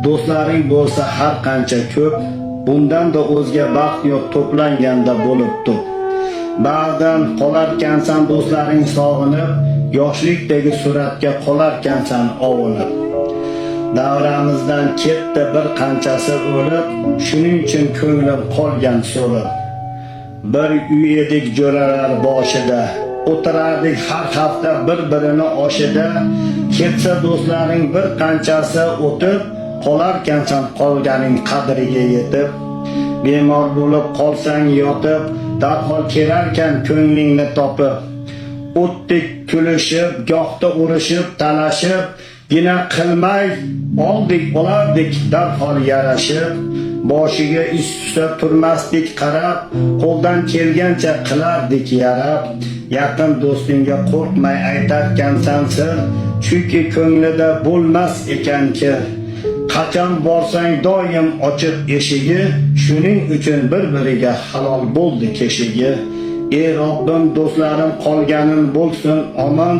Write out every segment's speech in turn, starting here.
Do'stlaring bo'lsa har qancha ko'p, bundan da o'zga baxt yo'q to'planganda bo'libdi. Ba'zan qolarkansan do'stlaring sog'inib, yoshlikdagi suratga qolarkansan ovunib. Davramizdan ketdi bir qanchasi o'lib, shuning uchun ko'nglim qolgan so'rib. Bir uy edik jo'ralar boshida, o'tirardik har hafta bir-birini oshida. Ketsa do'stlaring bir qanchasi o'tib, qolarkansan qolganing qadriga yetib. Bemor bo'lib qolsang yotib, darhol kelarkan ko'nglingni topib. O'tdik kulishib, gohda urishib, talashib, gina qilmay oldik olardik darhol yarashib. Boshiga ish tushsa turmasdik qarab, qo'ldan kelgancha qilardik yarab. Yaqin do'stingga qo'rqmay aytarkansan sir, chunki ko'nglida bo'lmas ekan kir. Qachon borsang doim ochiq eshigi, shuning uchun bir-biriga halol bo'ldi keshigi. Ey Robbim, do'stlarim qolganim bo'lsin omon,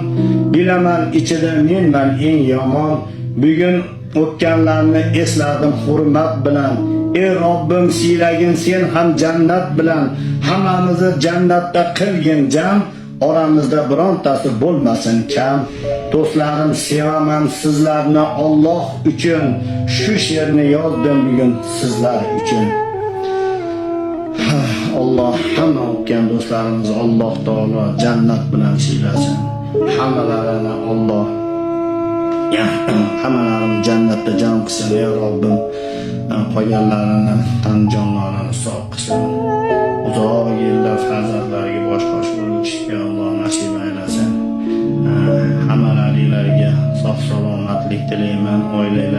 bilaman ichida menman eng yomon. Bugun o'tganlarni esladim hurmat bilan. Ey Robbim, siylagin sen ham jannat bilan. Hammamizni jannatda qilgin jam, oramizda birontasi bo'lmasin kam. Do'stlarim, sevaman sizlarni Alloh uchun, shu she'rni yozdim bugun sizlar uchun. Alloh hamma o'tgan do'stlarimiz Alloh taolo jannat bilan siylasin. Hammalarini Alloh hammalarini jannatda jam qilsin ey Robbim. Qolganlarini tan jonlarini sog' qilsin. Uzoq yillar farzandlariga bosh bo'lishga Alloh nasib aylasin. Hammalaringlarga sog' salomatlik tilayman. Oilalar